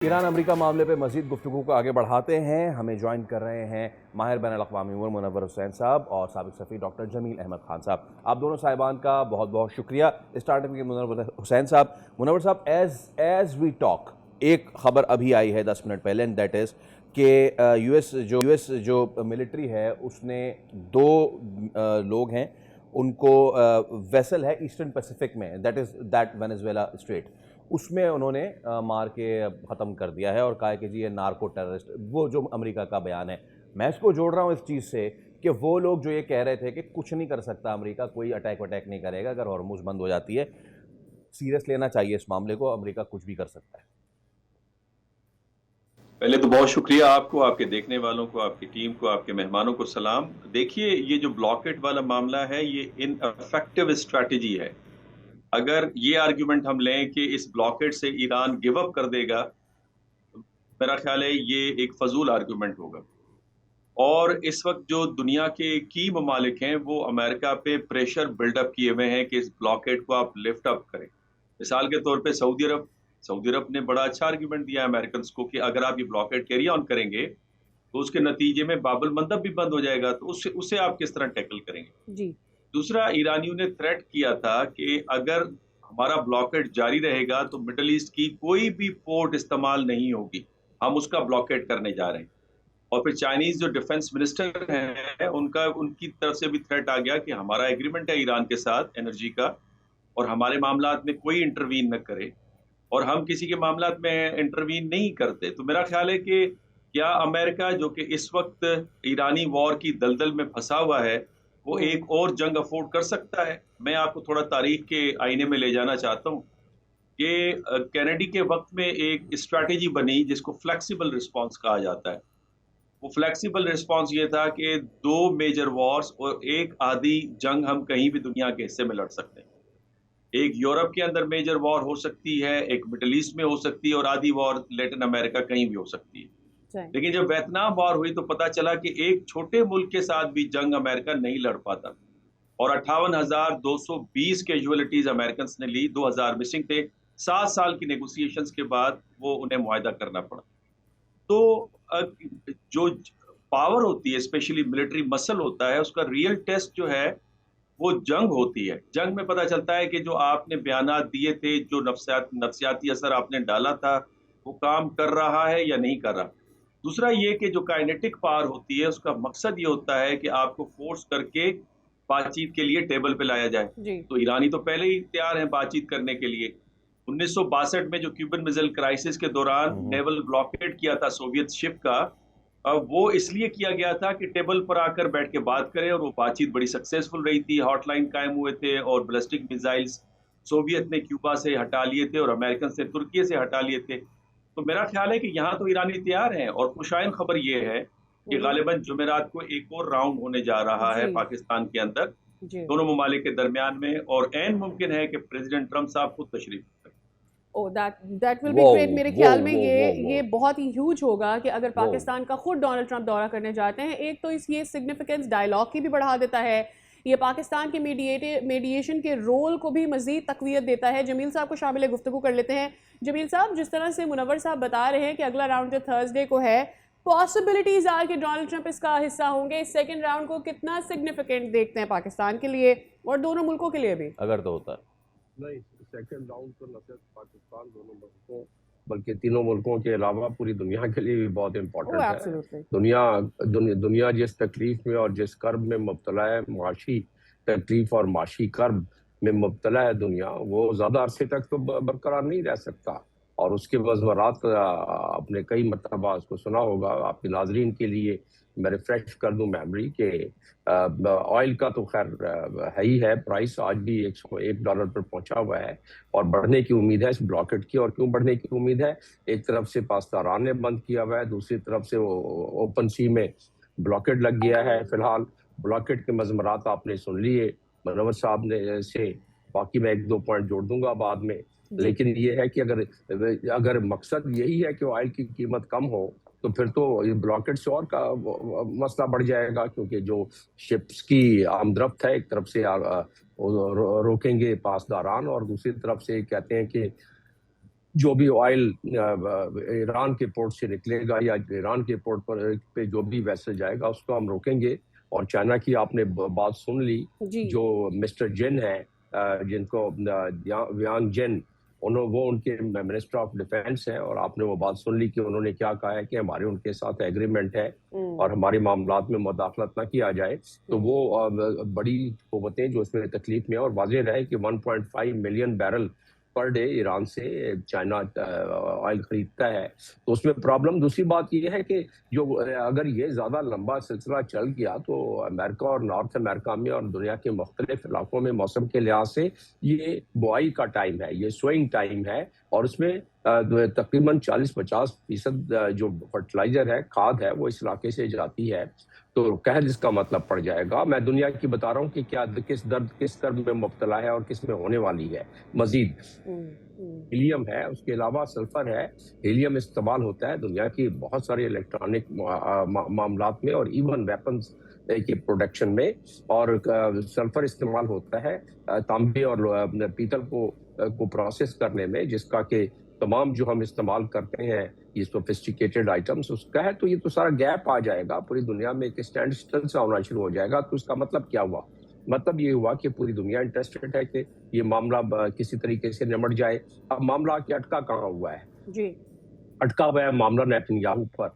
ایران امریکہ معاملے پہ مزید گفتگو کو آگے بڑھاتے ہیں. ہمیں جوائن کر رہے ہیں ماہر بین الاقوامی امور منور حسین صاحب اور سابق سفیر ڈاکٹر جمیل احمد خان صاحب. آپ دونوں صاحبان کا بہت بہت شکریہ. اسٹارٹنگ کے منور حسین صاحب. منور صاحب, ایز وی ٹاک ایک خبر ابھی آئی ہے 10 منٹ پہلے, دیٹ از کہ یو ایس جو ملٹری ہے اس نے 2 لوگ ہیں ان کو ویسل ہے ایسٹرن پیسیفک میں, دیٹ وینیزویلا اسٹریٹ, اس میں انہوں نے مار کے ختم کر دیا ہے اور کہا ہے کہ جی یہ نارکو ٹیررسٹ, وہ جو امریکہ کا بیان ہے. میں اس کو جوڑ رہا ہوں اس چیز سے کہ وہ لوگ جو یہ کہہ رہے تھے کہ کچھ نہیں کر سکتا امریکہ, کوئی اٹیک نہیں کرے گا اگر ہارموز بند ہو جاتی ہے, سیریس لینا چاہیے اس معاملے کو, امریکہ کچھ بھی کر سکتا ہے. پہلے تو بہت شکریہ آپ کو, آپ کے دیکھنے والوں کو, آپ کی ٹیم کو, آپ کے مہمانوں کو سلام. دیکھیے یہ جو بلاکیٹ والا معاملہ ہے یہ ان افیکٹو اسٹریٹجی ہے. اگر یہ آرگیومنٹ ہم لیں کہ اس بلاکیٹ سے ایران گیو اپ کر دے گا, میرا خیال ہے یہ ایک فضول آرگیومنٹ ہوگا. اور اس وقت جو دنیا کے کی ممالک ہیں وہ امریکہ پہ پریشر بلڈ اپ کیے ہوئے ہیں کہ اس بلاکیٹ کو آپ لفٹ اپ کریں. مثال کے طور پہ سعودی عرب نے بڑا اچھا آرگیومنٹ دیا ہے امریکنز کو کہ اگر آپ یہ بلاکیٹ کیری آن کریں گے تو اس کے نتیجے میں باب المندب بھی بند ہو جائے گا, تو اسے آپ کس طرح ٹیکل کریں گے. جی. دوسرا, ایرانیوں نے تھریٹ کیا تھا کہ اگر ہمارا بلاکیٹ جاری رہے گا تو مڈل ایسٹ کی کوئی بھی پورٹ استعمال نہیں ہوگی, ہم اس کا بلاکیٹ کرنے جا رہے ہیں. اور پھر چائنیز جو ڈیفنس منسٹر ہیں ان کی طرف سے بھی تھریٹ آ گیا کہ ہمارا ایگریمنٹ ہے ایران کے ساتھ انرجی کا, اور ہمارے معاملات میں کوئی انٹروین نہ کرے, اور ہم کسی کے معاملات میں انٹروین نہیں کرتے. تو میرا خیال ہے کہ کیا امریکہ جو کہ اس وقت ایرانی وار کی دلدل میں پھنسا ہوا ہے وہ ایک اور جنگ افورڈ کر سکتا ہے. میں آپ کو تھوڑا تاریخ کے آئینے میں لے جانا چاہتا ہوں کہ کینیڈی کے وقت میں ایک اسٹریٹجی بنی جس کو فلیکسیبل رسپانس کہا جاتا ہے. وہ فلیکسیبل رسپانس یہ تھا کہ 2 میجر وارز اور ایک آدھی جنگ ہم کہیں بھی دنیا کے حصے میں لڑ سکتے ہیں. ایک یورپ کے اندر میجر وار ہو سکتی ہے, ایک مڈل ایسٹ میں ہو سکتی ہے, اور آدھی وار لیٹن امریکہ کہیں بھی ہو سکتی ہے. لیکن جب ویتنام وار ہوئی تو پتا چلا کہ ایک چھوٹے ملک کے ساتھ بھی جنگ امریکہ نہیں لڑ پاتا, اور 58,220 کیجولیٹیز امریکنز نے لی, 2,000 مسنگ تھے. 7 سال کی نیگوسیشنز کے بعد وہ انہیں معاہدہ کرنا پڑا. تو جو پاور ہوتی ہے, اسپیشلی ملٹری مسل ہوتا ہے, اس کا ریئل ٹیسٹ جو ہے وہ جنگ ہوتی ہے. جنگ میں پتہ چلتا ہے کہ جو آپ نے بیانات دیے تھے, جو نفسیاتی اثر آپ نے ڈالا تھا, وہ کام کر رہا ہے یا نہیں کر رہا. دوسرا یہ کہ جو کائنیٹک پاور ہوتی ہے اس کا مقصد یہ ہوتا ہے کہ آپ کو فورس کر کے بات چیت کے لیے ٹیبل پہ لایا جائے. جی. تو ایرانی تو پہلے ہی تیار ہیں بات چیت کرنے کے لیے. 1962 میں جو کیوبن میزائل کرائسس کے دوران نیول بلاکیٹ کیا تھا سوویت شپ کا, وہ اس لیے کیا گیا تھا کہ ٹیبل پر آ کر بیٹھ کے بات کریں, اور وہ بات چیت بڑی سکسیسفل رہی تھی. ہاٹ لائن قائم ہوئے تھے, اور بیلسٹک میزائلز سوویت نے کیوبا سے ہٹا لیے تھے اور امریکن سے ترکی سے ہٹا لیے تھے. تو میرا خیال ہے کہ یہاں تو ایرانی تیار ہیں, اور خوشائن خبر یہ ہے کہ غالباً جمعرات کو ایک اور راؤنڈ ہونے جا رہا ہے پاکستان کے اندر دونوں ممالک کے درمیان میں, اور عین ممکن ہے کہ پریزیڈنٹ ٹرمپ صاحب خود تشریف کریں. That will be great. میرے خیال میں یہ بہت ہی ہیوج ہوگا کہ اگر پاکستان کا خود ڈونلڈ ٹرمپ دورہ کرنے جاتے ہیں. ایک تو یہ سگنیفیکنس ڈائلاگ کی بھی بڑھا دیتا ہے, یہ پاکستان کے میڈییشن کے رول کو بھی مزید تقویت دیتا ہے. جمیل صاحب کو شامل گفتگو کر لیتے ہیں. جمیل صاحب, جس طرح سے منور صاحب بتا رہے ہیں کہ اگلا راؤنڈ جو تھرسڈے کو ہے, پاسبلٹیز آر کہ ڈونلڈ ٹرمپ اس کا حصہ ہوں گے. اس سیکنڈ راؤنڈ کو کتنا سگنیفیکنٹ دیکھتے ہیں پاکستان کے لیے اور دونوں ملکوں کے لیے بھی؟ اگر تو ہوتا نہیں, سیکنڈ راؤنڈ تو نہ صرف پاکستان دونوں ملکوں بلکہ تینوں ملکوں کے علاوہ پوری دنیا کے لیے بھی بہت امپورٹنٹ ہے. دنیا جس تکلیف میں اور جس کرب میں مبتلا ہے, معاشی تکلیف اور معاشی کرب میں مبتلا ہے دنیا, وہ زیادہ عرصے تک تو برقرار نہیں رہ سکتا. اور اس کے وضاحت اپنے کئی مرتبہ اس کو سنا ہوگا. آپ کے ناظرین کے لیے میں ریفریش کر دوں میموری کہ آئل کا تو خیر ہے ہی ہے, پرائس آج بھی $101 پر پہنچا ہوا ہے, اور بڑھنے کی امید ہے اس بلاکٹ کی. اور کیوں بڑھنے کی امید ہے؟ ایک طرف سے پاسداران نے بند کیا ہوا ہے, دوسری طرف سے اوپن سی میں بلاکٹ لگ گیا ہے. فی الحال بلاکٹ کے مضمرات آپ نے سن لیے منور صاحب نے سے, باقی میں 1-2 پوائنٹ جوڑ دوں گا بعد میں. لیکن یہ ہے کہ اگر مقصد یہی ہے کہ آئل کی قیمت کم ہو تو پھر تو بلاکٹ سے اور کا مسئلہ بڑھ جائے گا, کیونکہ جو شپس کی آمدرفت ہے ایک طرف سے روکیں گے پاسداران, اور دوسری طرف سے کہتے ہیں کہ جو بھی آئل ایران کے پورٹ سے نکلے گا یا ایران کے پورٹ پہ جو بھی ویسل جائے گا اس کو ہم روکیں گے. اور چائنا کی آپ نے بات سن لی, جو مسٹر جن ہے جن کو ویانگ جن, وہ ان کے منسٹر آف ڈیفینس ہیں, اور آپ نے وہ بات سن لی کہ انہوں نے کیا کہا ہے کہ ہمارے ان کے ساتھ ایگریمنٹ ہے اور ہمارے معاملات میں مداخلت نہ کیا جائے. تو وہ بڑی قوتیں جو اس میں تکلیف میں ہیں, اور واضح رہے کہ 1.5 million barrel per day Iran سے چائنا آئل خریدتا ہے. تو اس میں پرابلم. دوسری بات یہ ہے کہ جو اگر یہ زیادہ لمبا سلسلہ چل گیا تو امریکہ اور نارتھ امریکہ میں اور دنیا کے مختلف علاقوں میں موسم کے لحاظ سے یہ بوائی کا ٹائم ہے, یہ سوئنگ ٹائم ہے, اور اس میں تقریباً 40-50% جو فرٹیلائزر ہے, کھاد ہے, وہ اس علاقے سے جاتی ہے. تو قحط اس کا مطلب پڑ جائے گا. میں دنیا کی بتا رہا ہوں کہ کیا کس کرب میں مبتلا ہے اور کس میں ہونے والی ہے. مزید ہیلیم ہے, اس کے علاوہ سلفر ہے. ہیلیم استعمال ہوتا ہے دنیا کی بہت سارے الیکٹرانک معاملات میں اور ایون ویپنز کی پروڈکشن میں, اور سلفر استعمال ہوتا ہے تانبے اور پیتل کو پروسیس کرنے میں, جس کا کہ تمام جو ہم استعمال کرتے ہیں یہ سوفسٹیکیٹڈ آئٹمس اس کا ہے. تو یہ تو سارا گیپ آ جائے گا پوری دنیا میں, ایک اسٹینڈ اسٹل سا ہونا شروع ہو جائے گا. تو اس کا مطلب کیا ہوا؟ مطلب یہ ہوا کہ پوری دنیا انٹرسٹڈ ہے کہ یہ معاملہ کسی طریقے سے نمٹ جائے. اب معاملہ کہ اٹکا کہاں ہوا ہے؟ جی, اٹکا ہوا ہے معاملہ نیتن یاہو پر.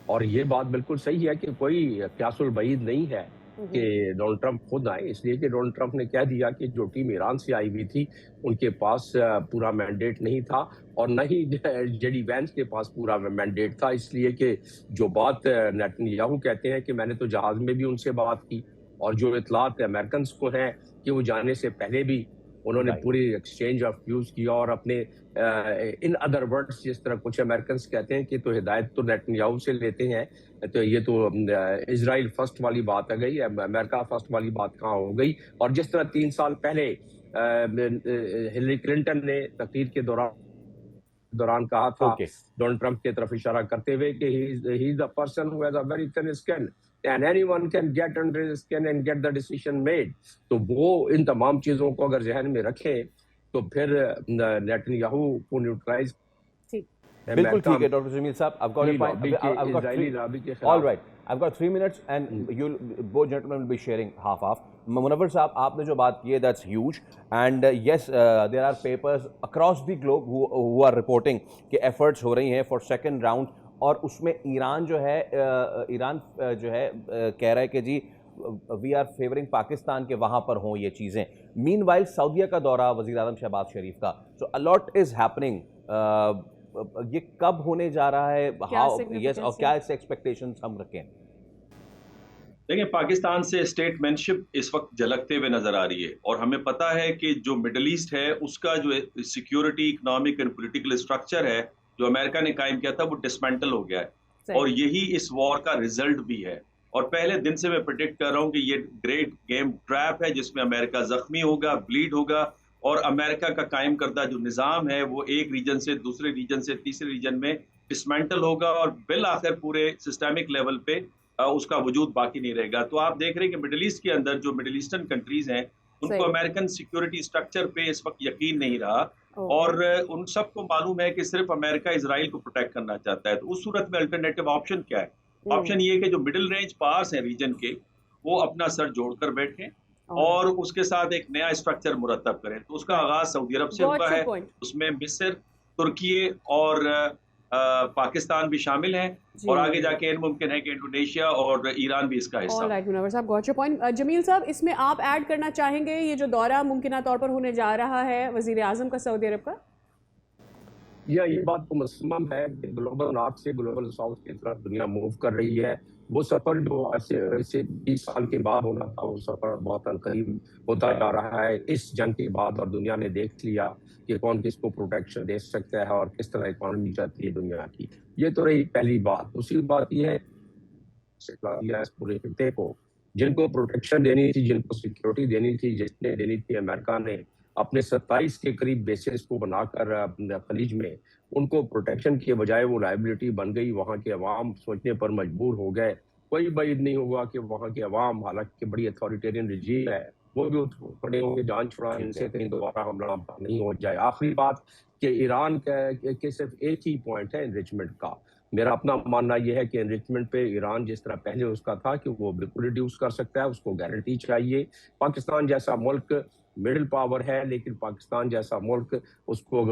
اور یہ بات بالکل صحیح ہے کہ کوئی قیاس البعید نہیں ہے کہ ڈونلڈ ٹرمپ خود آئے, اس لیے کہ ڈونلڈ ٹرمپ نے کہہ دیا کہ جو ٹیم ایران سے آئی ہوئی تھی ان کے پاس پورا مینڈیٹ نہیں تھا, اور نہ ہی جے ڈی وینس کے پاس پورا مینڈیٹ تھا. اس لیے کہ جو بات نیتن یاہو کہتے ہیں کہ میں نے تو جہاز میں بھی ان سے بات کی, اور جو اطلاعات امریکنز کو ہیں کہ وہ جانے سے پہلے بھی انہوں نے پوری ایکسچینج آف ویوز کیا, اور اپنے ان ادر ورڈز جس طرح کچھ امریکنز کہتے ہیں کہ تو ہدایت تو نیتن یاہو سے لیتے ہیں. تو یہ تو اسرائیل فرسٹ والی بات آ گئی, امریکہ فرسٹ والی بات کہاں ہو گئی. اور جس طرح 3 سال پہلے ہلری کلنٹن نے تقریر کے دوران کہا تھا ڈونلڈ ٹرمپ کی طرف اشارہ کرتے ہوئے کہ he is the person who has a very thin skin and anyone can get under his skin and get the decision made. تو وہ ان تمام چیزوں کو اگر ذہن میں رکھیں تو پھر نیتن یاہو کو نیوٹرلائز. بالکل ٹھیک ہے ڈاکٹر جمیل صاحب, I've got your point. All right, I've got 3 minutes and you'll both gentlemen will be sharing half. منور صاحب, آپ نے جو بات کی ہے that's huge and yes there are papers across the globe who are reporting کہ efforts ہو رہی ہیں for second round, اور اس میں ایران جو ہے کہہ رہا ہے کہ جی وی آر فیورنگ پاکستان کے وہاں پر ہوں یہ چیزیں. مین وائل سعودیہ کا دورہ وزیر اعظم شہباز شریف کا, سو a lot is happening. یہ کب ہونے جا رہا ہے, یس, اور کیا اس سے ایکسپیکٹیشنز ہم رکھیں؟ دیکھیں, پاکستان سے اسٹیٹ مین شپ اس وقت جھلکتے ہوئے نظر آ رہی ہے, اور ہمیں پتا ہے کہ جو مڈل ایسٹ ہے اس کا جو security, economic and political structure ہے جو امریکہ نے قائم کیا تھا وہ ڈسمینٹل ہو گیا ہے, اور یہی اس وار کا ریزلٹ بھی ہے. اور پہلے دن سے میں پریڈکٹ کر رہا ہوں کہ یہ گریٹ گیم ٹریپ ہے جس میں امریکہ زخمی ہوگا, بلیڈ ہوگا, اور امریکہ کا قائم کردہ جو نظام ہے وہ ایک ریجن سے دوسرے ریجن سے تیسرے ریجن میں ڈسمینٹل ہوگا, اور بالآخر پورے سسٹمک لیول پہ اس کا وجود باقی نہیں رہے گا. تو آپ دیکھ رہے ہیں کہ مڈل ایسٹ کے اندر جو مڈل ایسٹرن کنٹریز ہیں ان کو امریکن سیکیورٹی اسٹرکچر پہ اس وقت یقین نہیں رہا, اور ان سب کو معلوم ہے کہ صرف امریکہ اسرائیل کو پروٹیکٹ کرنا چاہتا ہے. تو اس صورت میں الٹرنیٹو آپشن کیا ہے؟ آپشن یہ کہ جو مڈل رینج پاس ہیں ریجن کے وہ اپنا سر جوڑ کر بیٹھیں اور اس کے ساتھ ایک نیا اسٹرکچر مرتب کریں. تو اس کا آغاز سعودی عرب سے ہوا ہے, اس میں مصر, ترکی اور پاکستان بھی شامل ہیں, اور آگے جا کے ممکن ہے کہ انڈونیشیا اور ایران بھی اس کا حصہ. آلرائٹ منور صاحب, گاٹ یور پوائنٹ. جمیل صاحب, اس میں آپ ایڈ کرنا چاہیں گے یہ جو دورہ ممکنہ طور پر ہونے جا رہا ہے وزیر اعظم کا سعودی عرب کا؟ یہ بات تو مسلم ہے کہ گلوبل نارتھ سے گلوبل ساؤتھ کی طرف دنیا موو کر رہی ہے. وہ سفر جو ایسے 20 سال کے بعد ہونا تھا وہ سفر بہت قریب ہوتا جا رہا ہے اس جنگ کے بعد, اور دنیا نے دیکھ لیا کہ کون کس کو پروٹیکشن دے سکتا ہے اور کس طرح اکانومی چلتی ہے دنیا کی. یہ تو رہی پہلی بات. دوسری بات یہ ہے اس پورے خطے کو جن کو پروٹیکشن دینی تھی, جن کو سیکیورٹی دینی تھی, جس نے دینی تھی امریکہ نے اپنے 27 کے قریب بیسز کو بنا کر خلیج میں, ان کو پروٹیکشن کے بجائے وہ لائبلٹی بن گئی. وہاں کے عوام سوچنے پر مجبور ہو گئے. کوئی بعید نہیں ہوگا کہ وہاں کے عوام, حالانکہ بڑی اتھارٹیرین رجیم ہے, وہ بھی کھڑے ہوں گے جان چھڑا ان سے کہیں دوبارہ حملہ نہیں ہو جائے. آخری بات کہ ایران کے صرف ایک ہی پوائنٹ ہے انریچمنٹ کا. میرا اپنا ماننا یہ ہے کہ انریچمنٹ پہ ایران جس طرح پہلے اس کا تھا کہ وہ بالکل ریڈیوس کر سکتا ہے, اس کو گارنٹی چاہیے. پاکستان جیسا ملک مڈل پاور ہے, لیکن پاکستان جیسا ملک اس کو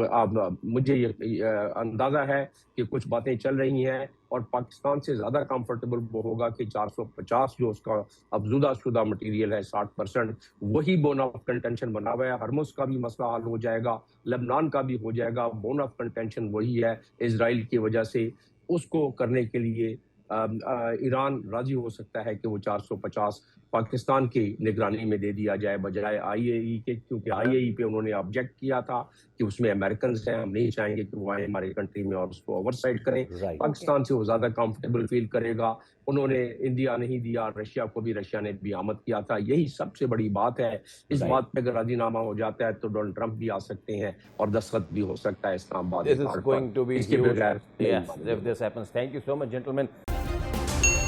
مجھے یہ اندازہ ہے کہ کچھ باتیں چل رہی ہیں, اور پاکستان سے زیادہ کمفرٹیبل وہ ہوگا کہ 450 جو اس کا افزودہ شدہ مٹیریل ہے 60% وہی بون آف کنٹینشن بنا ہوا ہے. ہرمز کا بھی مسئلہ حل ہو جائے گا, لبنان کا بھی ہو جائے گا. بون آف کنٹینشن وہی ہے اسرائیل کی وجہ سے. اس کو کرنے کے لیے ایران راضی ہو سکتا ہے کہ وہ 450 پاکستان کی نگرانی میں دے دیا جائے بجائے آئی اے ای کے, کیونکہ آئی اے ای پہ انہوں نے آبجیکٹ کیا تھا کہ اس میں امریکنز ہیں, ہم نہیں چاہیں گے کہ وہ آئیں ہمارے کنٹری میں اور اس کو اوور سائڈ کریں. پاکستان سے وہ زیادہ کمفرٹیبل فیل کرے گا. انہوں نے انڈیا نہیں دیا, رشیا کو بھی رشیا نے بھی آمد کیا تھا. یہی سب سے بڑی بات ہے. اس بات پہ اگر راضی نامہ ہو جاتا ہے تو ڈونلڈ ٹرمپ بھی آ سکتے ہیں اور دستخط بھی ہو سکتا ہے اسلام آباد. This is going to be huge. Yes, if this happens. Thank you so much, gentlemen.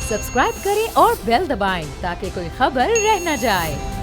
Subscribe کریں اور بیل دبائیں تاکہ کوئی خبر رہ نہ جائے.